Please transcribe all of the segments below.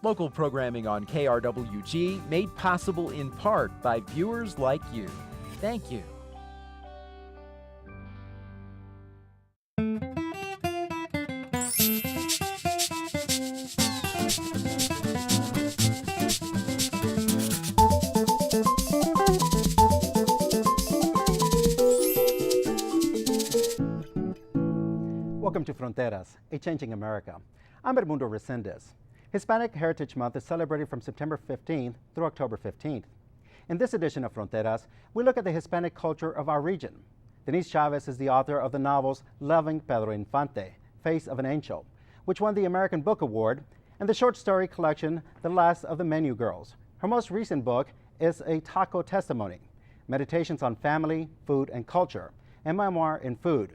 Local programming on KRWG made possible in part by viewers like you. Thank you. Welcome to Fronteras, a changing America. I'm Edmundo Resendez. Hispanic Heritage Month is celebrated from September 15th through October 15th. In this edition of Fronteras, we look at the Hispanic culture of our region. Denise Chavez is the author of the novels Loving Pedro Infante, Face of an Angel, which won the American Book Award, and the short story collection The Last of the Menu Girls. Her most recent book is A Taco Testimony, Meditations on Family, Food, and Culture, a memoir in food.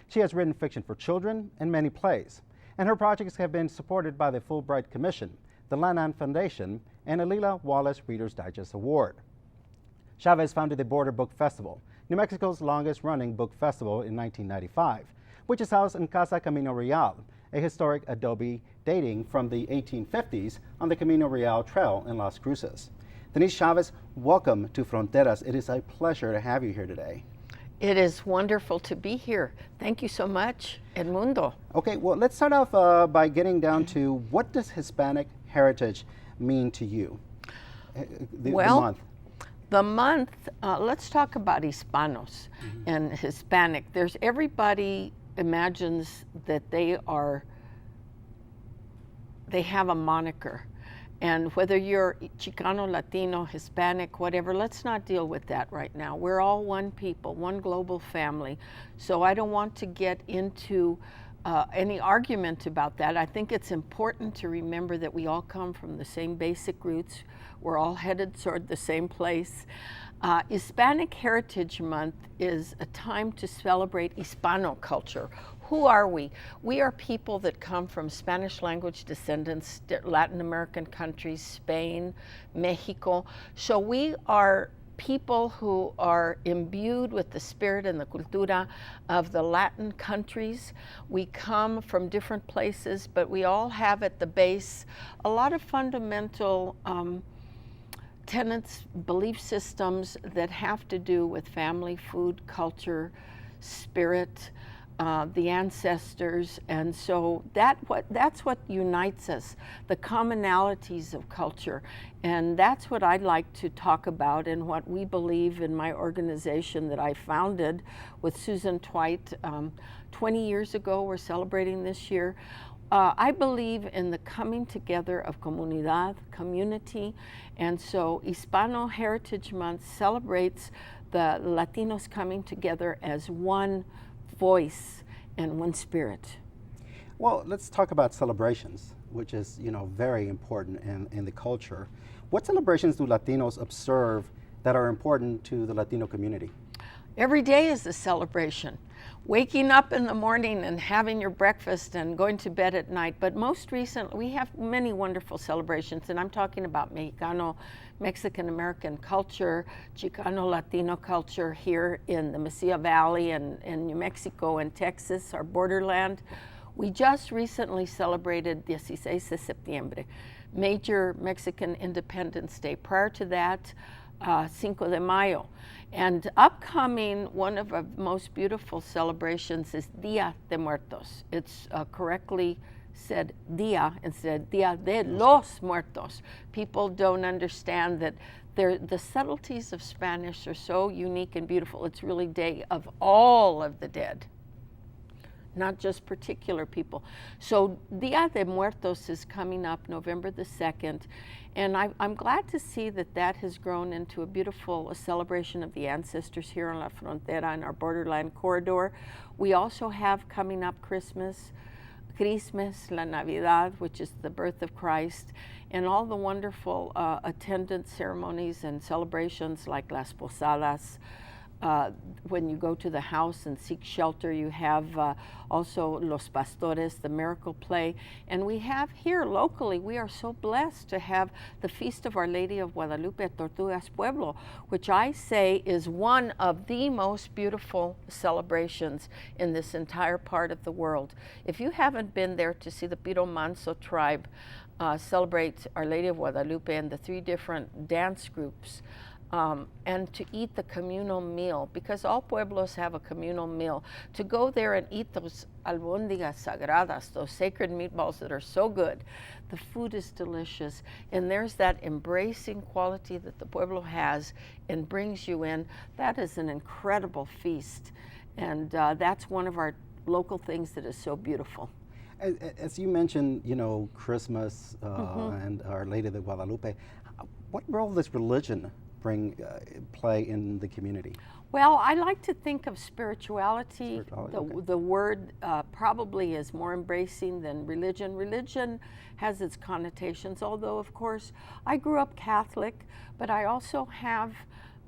She has written fiction for children and many plays, and her projects have been supported by the Fulbright Commission, the Lannan Foundation, and a Lila Wallace Reader's Digest Award. Chavez founded the Border Book Festival, New Mexico's longest-running book festival in 1995, which is housed in Casa Camino Real, a historic adobe dating from the 1850s on the Camino Real Trail in Las Cruces. Denise Chavez, welcome to Fronteras. It is a pleasure to have you here today. It is wonderful to be here. Thank you so much, Edmundo. Okay, well, let's start off by getting down to what does Hispanic heritage mean to you? The month. The month, let's talk about Hispanos and Hispanic. Everybody imagines that they have a moniker. And whether you're Chicano, Latino, Hispanic, whatever, let's not deal with that right now. We're all one people, one global family. So I don't want to get into any argument about that. I think it's important to remember that we all come from the same basic roots. We're all headed toward the same place. Hispanic Heritage Month is a time to celebrate Hispano culture. Who are we? We are people that come from Spanish language descendants, Latin American countries, Spain, Mexico. So we are people who are imbued with the spirit and the cultura of the Latin countries. We come from different places, but we all have at the base a lot of fundamental tenets, belief systems that have to do with family, food, culture, spirit, the ancestors, and so that's what unites us, the commonalities of culture, and that's what I'd like to talk about and what we believe in my organization that I founded with Susan Twite 20 years ago. We're celebrating this year. I believe in the coming together of comunidad, community, and so Hispano Heritage Month celebrates the Latinos coming together as one voice and one spirit. Well, let's talk about celebrations, which is, very important in the culture. What celebrations do Latinos observe that are important to the Latino community? Every day is a celebration. Waking up in the morning and having your breakfast and going to bed at night. But most recently, we have many wonderful celebrations, and I'm talking about Mexican-American culture, Chicano-Latino culture here in the Mesilla Valley and in New Mexico and Texas, our borderland. We just recently celebrated 16 de septiembre, major Mexican Independence Day. Prior to that, Cinco de Mayo. And upcoming, one of our most beautiful celebrations is Dia de Muertos. It's correctly said Dia instead Dia de los Muertos. People don't understand that the subtleties of Spanish are so unique and beautiful. It's really Day of all of the dead, not just particular people. So Dia de Muertos is coming up November the 2nd, and I'm glad to see that has grown into a beautiful celebration of the ancestors here on La Frontera in our borderland corridor. We also have coming up Christmas, La Navidad, which is the birth of Christ, and all the wonderful attendant ceremonies and celebrations like Las Posadas. When you go to the house and seek shelter, you have also Los Pastores, the miracle play. And we have here locally, we are so blessed to have the Feast of Our Lady of Guadalupe at Tortugas Pueblo, which I say is one of the most beautiful celebrations in this entire part of the world. If you haven't been there to see the Piro Manso tribe, celebrate Our Lady of Guadalupe and the 3 different dance groups, and to eat the communal meal, because all pueblos have a communal meal. To go there and eat those albóndigas sagradas, those sacred meatballs that are so good. The food is delicious, and there's that embracing quality that the pueblo has and brings you in. That is an incredible feast, and that's one of our local things that is so beautiful. As you mentioned, you know, Christmas and Our Lady of Guadalupe, what role does religion play in the community? Well, I like to think of spirituality. Okay. The word probably is more embracing than religion. Religion has its connotations, although, of course, I grew up Catholic, but I also have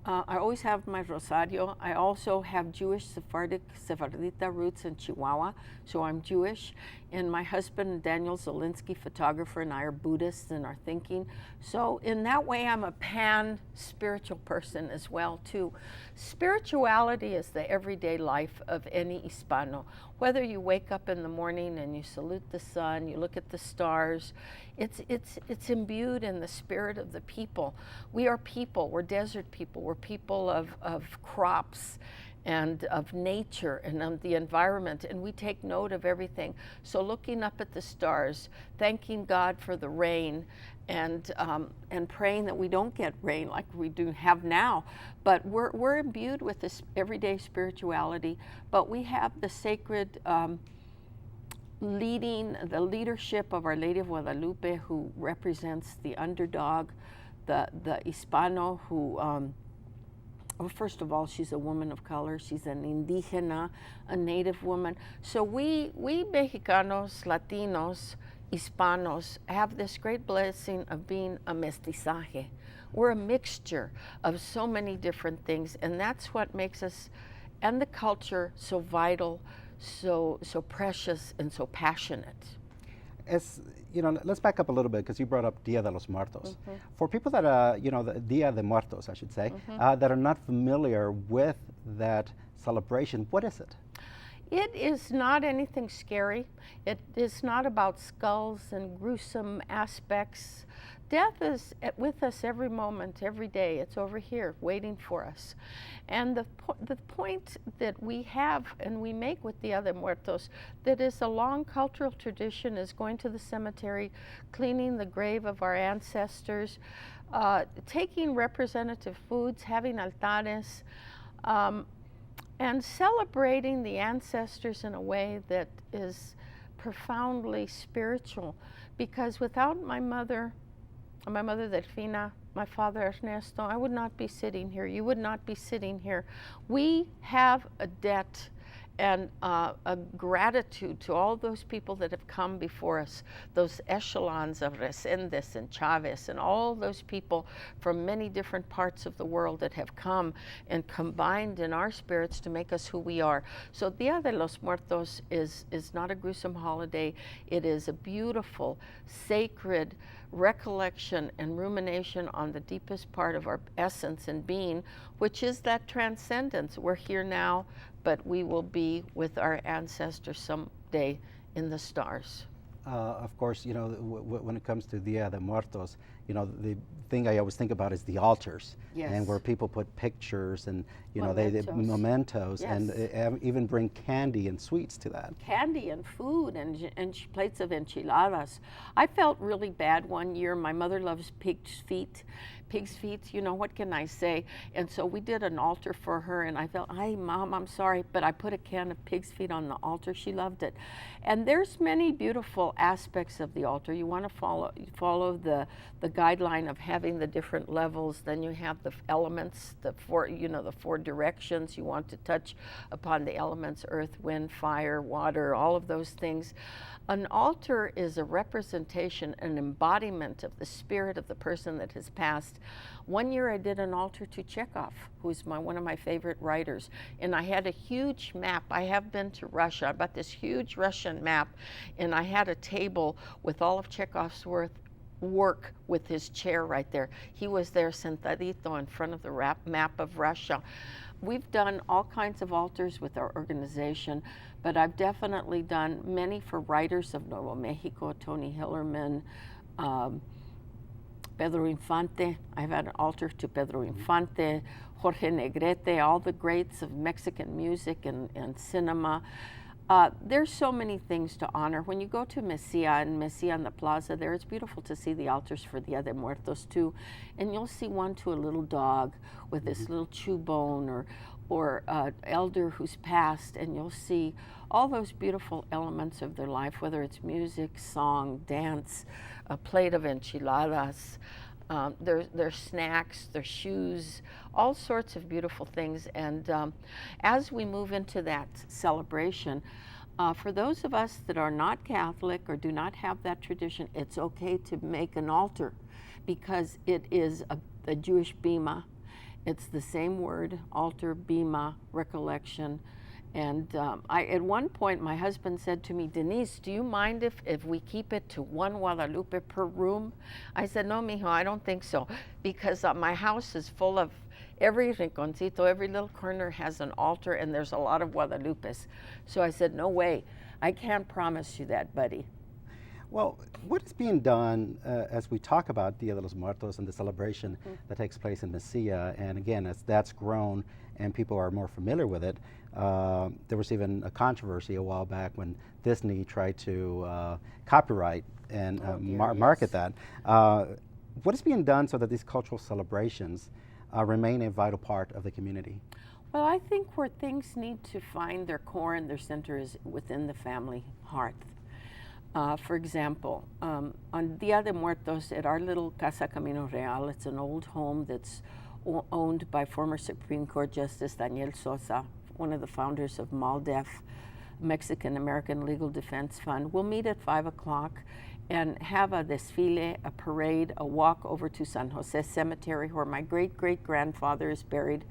I always have my rosario. I also have Jewish Sephardita roots in Chihuahua, so I'm Jewish. And my husband, Daniel Zelinsky, photographer, and I are Buddhists in our thinking. So in that way, I'm a pan-spiritual person as well, too. Spirituality is the everyday life of any Hispano. Whether you wake up in the morning and you salute the sun, you look at the stars, it's imbued in the spirit of the people. We are people. We're desert people. We're people of crops and of nature and of the environment, and we take note of everything. So looking up at the stars, thanking God for the rain, and praying that we don't get rain like we do have now. But we're imbued with this everyday spirituality, but we have the sacred the leadership of Our Lady of Guadalupe, who represents the underdog, the Hispano who, well, first of all, she's a woman of color. She's an indígena, a native woman. So we Mexicanos, Latinos, Hispanos have this great blessing of being a mestizaje. We're a mixture of so many different things, and that's what makes us and the culture so vital, so precious, and so passionate. As you know, let's back up a little bit, because you brought up Dia de los Muertos. For people that you know, the Dia de Muertos, I should say, that are not familiar with that celebration, what is it? It is not anything scary. It is not about skulls and gruesome aspects. Death is with us every moment, every day. It's over here waiting for us. And the point that we have and we make with Dia de Muertos, that is a long cultural tradition, is going to the cemetery, cleaning the grave of our ancestors, taking representative foods, having altares, and celebrating the ancestors in a way that is profoundly spiritual. Because without my mother Delfina, my father Ernesto, I would not be sitting here. You would not be sitting here. We have a debt and a gratitude to all those people that have come before us, those echelons of Reséndez and Chávez and all those people from many different parts of the world that have come and combined in our spirits to make us who we are. So Dia de los Muertos is not a gruesome holiday. It is a beautiful, sacred recollection and rumination on the deepest part of our essence and being, which is that transcendence. We're here now, but we will be with our ancestors someday in the stars. Of course, you know, when it comes to Dia de Muertos, you know, the thing I always think about is the altars, and where people put pictures and, you know, they mementos, and even bring candy and sweets to that. Candy and food and plates of enchiladas. I felt really bad one year. My mother loves pig's feet, you know, what can I say? And so we did an altar for her, and I felt, "Ay, Mom, I'm sorry," but I put a can of pig's feet on the altar. She loved it. And there's many beautiful aspects of the altar. You want to follow the guideline of having the different levels. Then you have the elements, the four directions. You want to touch upon the elements: earth, wind, fire, water, all of those things. An altar is a representation, an embodiment of the spirit of the person that has passed. One year I did an altar to Chekhov, who's one of my favorite writers, and I had a huge map. I have been to Russia. I bought this huge Russian map, and I had a table with all of Chekhov's work with his chair right there. He was there sentadito in front of the map of Russia. We've done all kinds of altars with our organization, but I've definitely done many for writers of Nuevo Mexico, Tony Hillerman, um, Pedro Infante. I've had an altar to Pedro Infante, Jorge Negrete, all the greats of Mexican music and cinema. There's so many things to honor. When you go to Mesilla and the plaza there, it's beautiful to see the altars for Dia de Muertos too. And you'll see one to a little dog with this little chew bone or elder who's passed, and you'll see all those beautiful elements of their life, whether it's music, song, dance, a plate of enchiladas, their snacks, their shoes, all sorts of beautiful things. And as we move into that celebration, for those of us that are not Catholic or do not have that tradition, it's okay to make an altar because it is a Jewish bima. It's the same word, altar, bima, recollection. And at one point, my husband said to me, Denise, do you mind if we keep it to one Guadalupe per room? I said, no, mijo, I don't think so, because my house is full of every rinconcito, every little corner has an altar, and there's a lot of Guadalupes. So I said, no way, I can't promise you that, buddy. Well, what is being done as we talk about Dia de los Muertos and the celebration that takes place in Mesilla? And again, as that's grown and people are more familiar with it, there was even a controversy a while back when Disney tried to copyright and market that. What is being done so that these cultural celebrations remain a vital part of the community? Well, I think where things need to find their core and their center is within the family hearth. For example, on Dia de Muertos at our little Casa Camino Real, it's an old home that's owned by former Supreme Court Justice Daniel Sosa, one of the founders of MALDEF, Mexican American Legal Defense Fund. We'll meet at 5 o'clock and have a desfile, a parade, a walk over to San Jose Cemetery, where my great-great-grandfather is buried,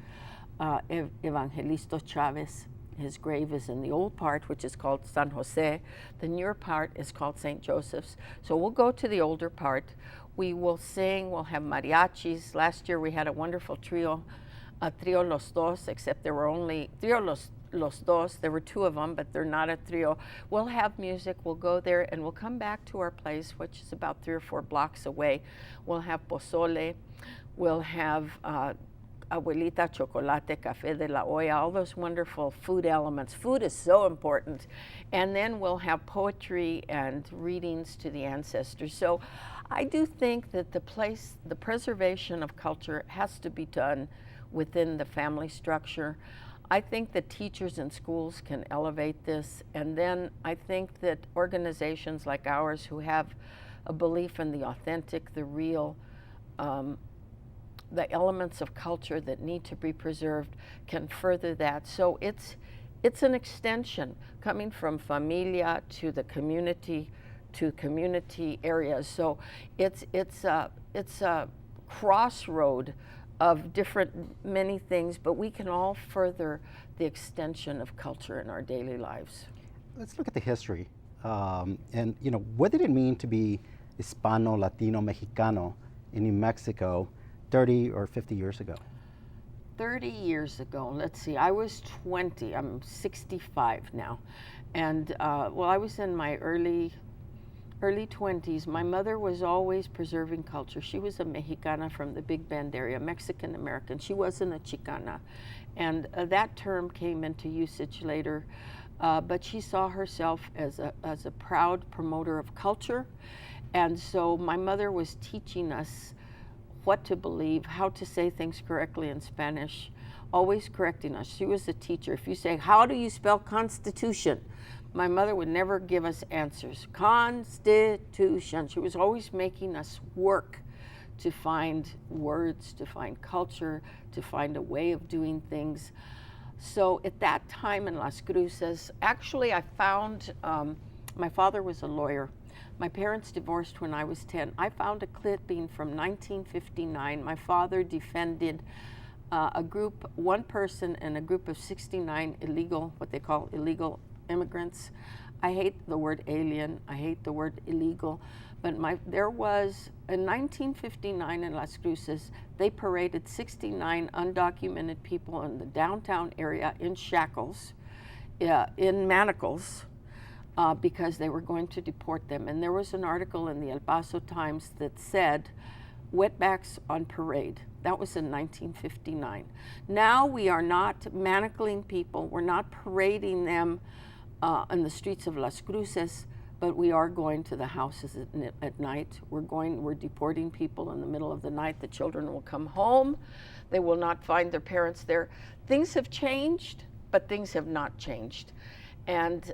Evangelisto Chavez. His grave is in the old part, which is called San Jose. The newer part is called St. Joseph's. So we'll go to the older part. We will sing, we'll have mariachis. Last year we had a wonderful trio, Trio Los Dos, except there were only Trio Los Dos. There were two of them, but they're not a trio. We'll have music, we'll go there, and we'll come back to our place, which is about 3 or 4 blocks away. We'll have pozole, we'll have Abuelita Chocolate, Café de la Olla, all those wonderful food elements. Food is so important. And then we'll have poetry and readings to the ancestors. So I do think that the preservation of culture has to be done within the family structure. I think that teachers in schools can elevate this. And then I think that organizations like ours who have a belief in the authentic, the real, the elements of culture that need to be preserved can further that. So it's an extension coming from familia to the community to community areas. So it's a crossroad of many things, but we can all further the extension of culture in our daily lives. Let's look at the history. And what did it mean to be Hispano, Latino, Mexicano in New Mexico 30 or 50 years ago? 30 years ago, let's see, I was 20, I'm 65 now. And I was in my early 20s. My mother was always preserving culture. She was a Mexicana from the Big Bend area, Mexican American. She wasn't a Chicana. And that term came into usage later. But she saw herself as a proud promoter of culture. And so my mother was teaching us what to believe, how to say things correctly in Spanish, always correcting us. She was a teacher. If you say, how do you spell Constitution? My mother would never give us answers. Constitution. She was always making us work to find words, to find culture, to find a way of doing things. So at that time in Las Cruces, actually I found, my father was a lawyer. My parents divorced when I was 10. I found a clipping from 1959. My father defended one person and a group of 69 illegal, what they call illegal immigrants. I hate the word alien. I hate the word illegal. But there was, in 1959 in Las Cruces, they paraded 69 undocumented people in the downtown area in shackles, in manacles, because they were going to deport them. And there was an article in the El Paso Times that said, wetbacks on parade. That was in 1959. Now we are not manacling people. We're not parading them in the streets of Las Cruces, but we are going to the houses at night. We're deporting people in the middle of the night. The children will come home. They will not find their parents there. Things have changed, but things have not changed. And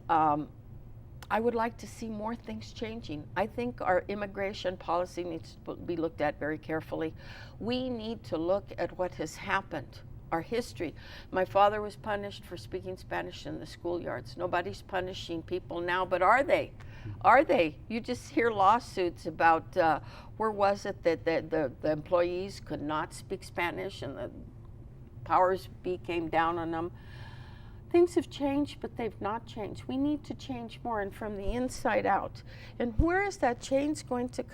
I would like to see more things changing. I think our immigration policy needs to be looked at very carefully. We need to look at what has happened, our history. My father was punished for speaking Spanish in the schoolyards. Nobody's punishing people now, but are they? Are they? You just hear lawsuits about where was it that the employees could not speak Spanish and the powers be came down on them. Things have changed, but they've not changed. We need to change more, and from the inside out. And where is that change going to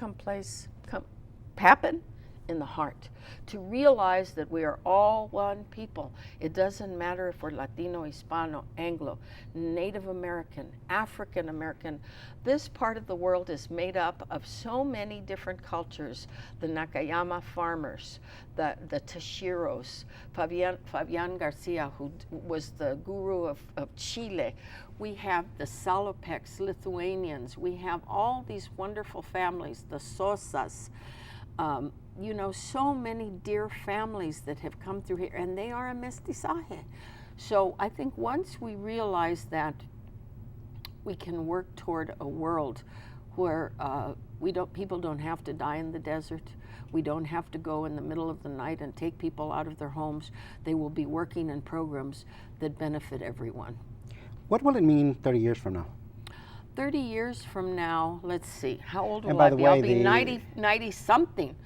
happen? In the heart. To realize that we are all one people. It doesn't matter if we're Latino, Hispano, Anglo, Native American, African American. This part of the world is made up of so many different cultures. The Nakayama farmers, the Tashiros, Fabian Garcia, who was the guru of Chile. We have the Salopecs, Lithuanians. We have all these wonderful families, the Sosas. You know, so many dear families that have come through here, and they are a mestizaje. So I think once we realize that, we can work toward a world where people don't have to die in the desert. We don't have to go in the middle of the night and take people out of their homes. They will be working in programs that benefit everyone. What will it mean 30 years from now? 30 years from now, let's see, how old And will by I the be? way, I'll be 90 something.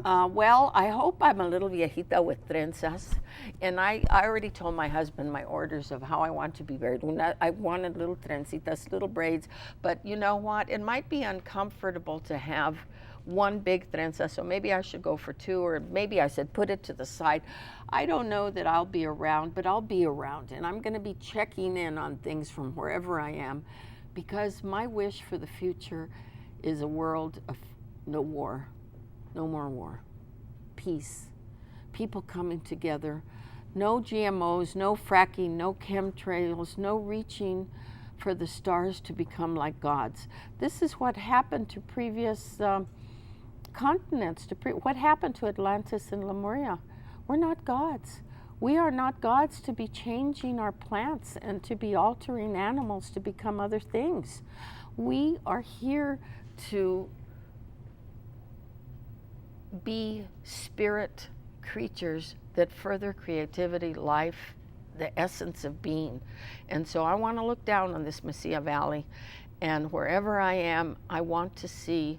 Well, I hope I'm a little viejita with trenzas. And I already told my husband my orders of how I want to be buried. I wanted little trencitas, little braids. But you know what? It might be uncomfortable to have one big trenza, so maybe I should go for two, or maybe I said put it to the side. I don't know that I'll be around, but I'll be around. And I'm going to be checking in on things from wherever I am, because my wish for the future is a world of no war. No more war. Peace. People coming together. No GMOs, no fracking, no chemtrails, no reaching for the stars to become like gods. This is what happened to previous continents. What happened to Atlantis and Lemuria? We're not gods. We are not gods to be changing our plants and to be altering animals to become other things. We are here to be spirit creatures that further creativity, life, the essence of being. And so I want to look down on this Mesilla Valley, and wherever I am, I want to see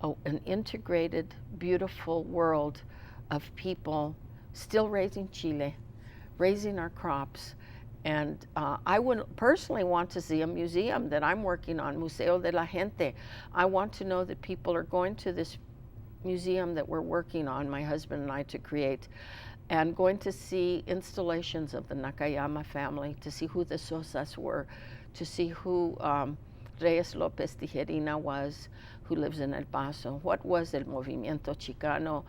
an integrated, beautiful world of people still raising Chile, raising our crops. And I would personally want to see a museum that I'm working on, Museo de la Gente. I want to know that people are going to this museum that we're working on, my husband and I, to create, and going to see installations of the Nakayama family, to see who the Sosas were, to see who Reyes Lopez Tijerina was, who lives in El Paso. What was El Movimiento Chicano?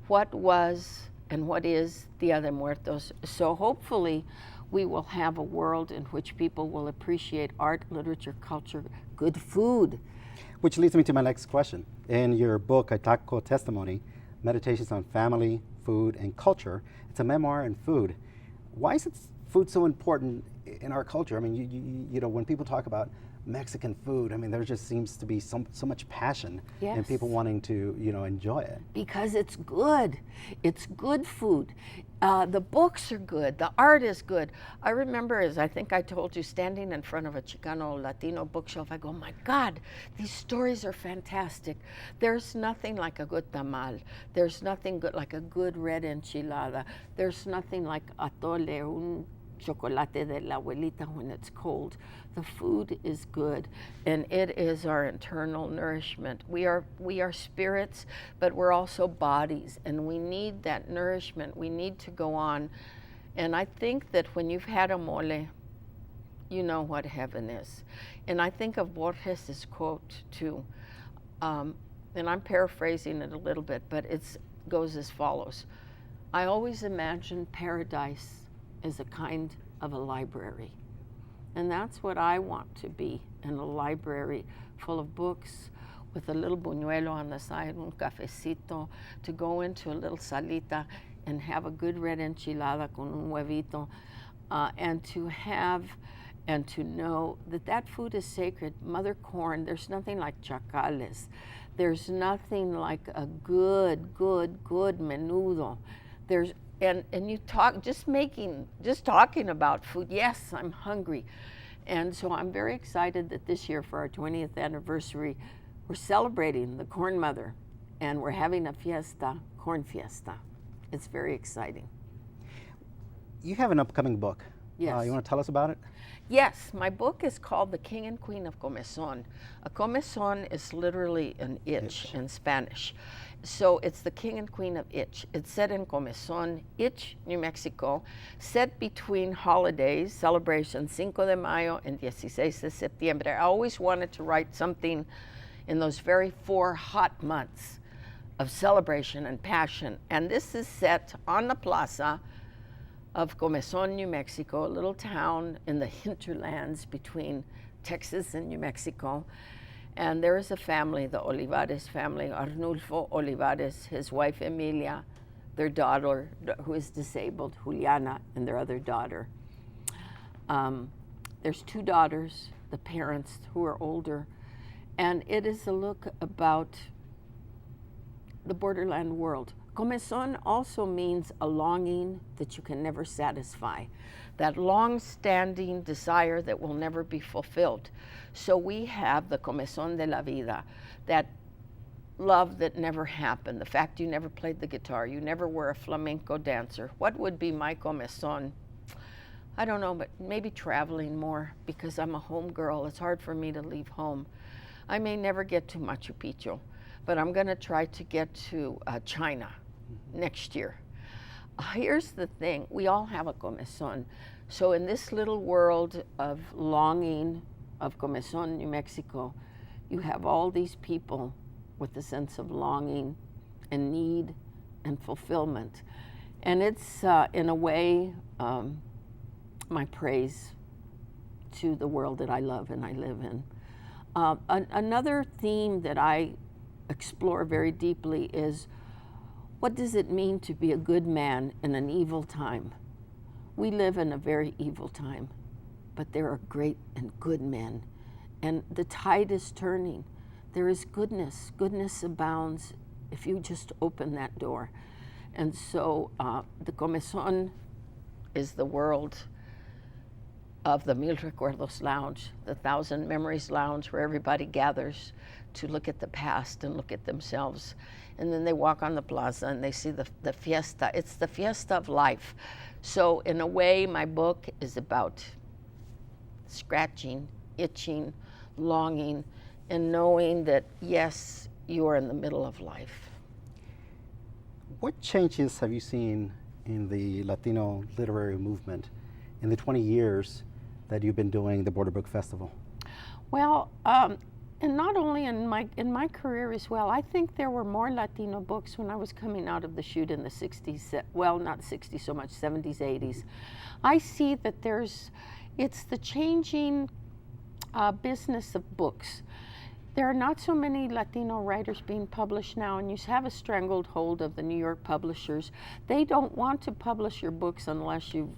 What was and what is Dia de Muertos? So hopefully we will have a world in which people will appreciate art, literature, culture, good food. Which leads me to my next question. In your book, Aitaco Testimony, Meditations on Family, Food, and Culture, it's a memoir on food. Why is food so important in our culture? I mean, you know, when people talk about Mexican food, I mean, there just seems to be so much passion and people wanting to, you know, enjoy it. Because it's good. It's good food. The books are good. The art is good. I remember, as I think I told you, standing in front of a Chicano Latino bookshelf, I go, my God, these stories are fantastic. There's nothing like a good tamal. There's nothing good like a good red enchilada. There's nothing like atole, un chocolate de la abuelita when it's cold. The food is good, and it is our internal nourishment. We are spirits, but we're also bodies, and we need that nourishment. We need to go on. And I think that when you've had a mole, you know what heaven is. And I think of Borges' quote too, and I'm paraphrasing it a little bit, but it goes as follows. I always imagine paradise as a kind of a library. And that's what I want to be, in a library full of books, with a little buñuelo on the side, un cafecito, to go into a little salita and have a good red enchilada con un huevito, and to know that that food is sacred. Mother corn, there's nothing like chacales. There's nothing like a good menudo. And you talk, just talking about food, yes, I'm hungry. And so I'm very excited that this year for our 20th anniversary, we're celebrating the Corn Mother, and we're having a fiesta, corn fiesta. It's very exciting. You have an upcoming book. Yes. You want to tell us about it? Yes, my book is called The King and Queen of Comezon. A comezon is literally an itch in Spanish. So it's the King and Queen of Itch. It's set in Comezon, Itch, New Mexico, set between holidays, celebrations, Cinco de Mayo and 16 de Septiembre. I always wanted to write something in those very 4 hot months of celebration and passion. And this is set on the plaza of Comezon, New Mexico, a little town in the hinterlands between Texas and New Mexico. And there is a family, the Olivares family, Arnulfo Olivares, his wife Emilia, their daughter who is disabled, Juliana, and their other daughter. There's 2 daughters, the parents who are older, and it is a look about the borderland world. Comezon also means a longing that you can never satisfy, that long-standing desire that will never be fulfilled. So we have the Comezon de la Vida, that love that never happened, the fact you never played the guitar, you never were a flamenco dancer. What would be my Comezon? I don't know, but maybe traveling more, because I'm a home girl. It's hard for me to leave home. I may never get to Machu Picchu, but I'm going to try to get to China next year. Here's the thing, we all have a Comezon. So in this little world of longing of Comezon, New Mexico, you have all these people with a sense of longing and need and fulfillment. And it's, in a way, my praise to the world that I love and I live in. Another theme that I explore very deeply is, what does it mean to be a good man in an evil time? We live in a very evil time, but there are great and good men, and the tide is turning. There is goodness. Goodness abounds if you just open that door. And so the Comezon is the world of the Mil Recuerdos Lounge, the Thousand Memories Lounge, where everybody gathers to look at the past and look at themselves. And then they walk on the plaza and they see the fiesta. It's the fiesta of life. So in a way, my book is about scratching, itching, longing, and knowing that, yes, you are in the middle of life. What changes have you seen in the Latino literary movement in the 20 years that you've been doing the Border Book Festival? Well, and not only in my career as well, I think there were more Latino books when I was coming out of the chute in the 60s, well, not 60s so much, 70s, 80s. I see that it's the changing business of books. There are not so many Latino writers being published now, and you have a strangled hold of the New York publishers. They don't want to publish your books unless you've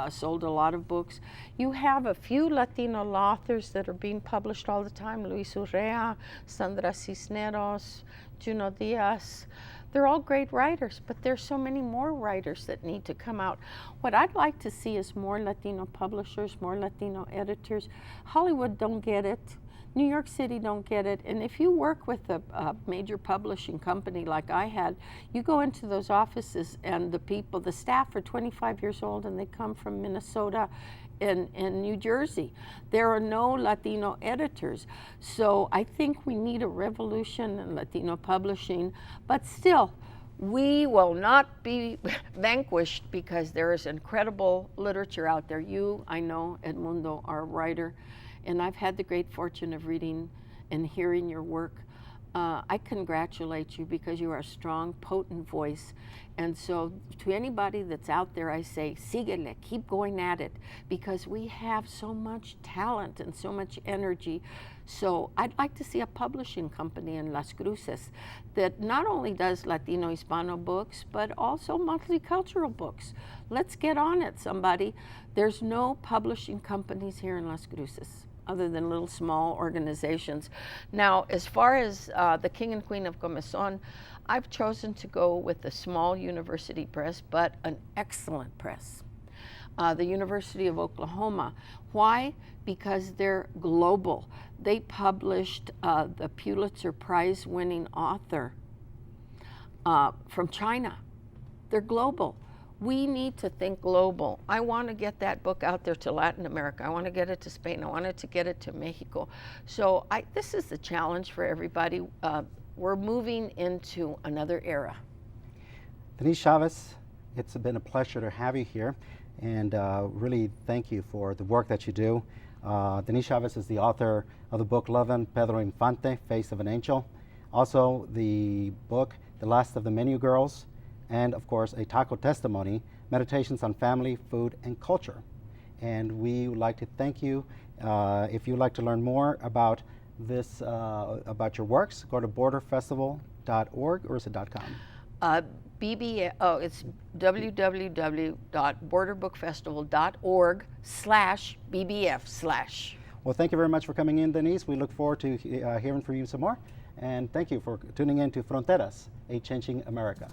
sold a lot of books. You have a few Latino authors that are being published all the time, Luis Urrea, Sandra Cisneros, Juno Diaz. They're all great writers, but there's so many more writers that need to come out. What I'd like to see is more Latino publishers, more Latino editors. Hollywood don't get it. New York City don't get it. And if you work with a major publishing company like I had, you go into those offices and the staff are 25 years old and they come from Minnesota and New Jersey. There are no Latino editors. So I think we need a revolution in Latino publishing, but still, We will not be vanquished because there is incredible literature out there. You, I know, Edmundo, are a writer, and I've had the great fortune of reading and hearing your work. I congratulate you because you are a strong, potent voice. And so to anybody that's out there, I say, síguele, keep going at it, because we have so much talent and so much energy. So I'd like to see a publishing company in Las Cruces that not only does Latino Hispano books, but also multicultural books. Let's get on it, somebody. There's no publishing companies here in Las Cruces, other than little small organizations. Now, as far as the King and Queen of Comezon, I've chosen to go with a small university press, but an excellent press. The University of Oklahoma. Why? Because they're global. They published the Pulitzer Prize winning author from China. They're global. We need to think global. I want to get that book out there to Latin America. I want to get it to Spain. I want to get it to Mexico. So this is the challenge for everybody. We're moving into another era. Denise Chavez, it's been a pleasure to have you here, and really thank you for the work that you do. Denise Chavez is the author of the book Love and Pedro Infante, Face of an Angel. Also the book The Last of the Menu Girls, and of course a taco testimony, Meditations on Family, Food, and Culture. And we would like to thank you. If you'd like to learn more about this, about your works, go to borderfestival.org, or is it .com? It's www.borderbookfestival.org/BBF/. Well, thank you very much for coming in, Denise. We look forward to hearing from you some more. And thank you for tuning in to Fronteras, A Changing America.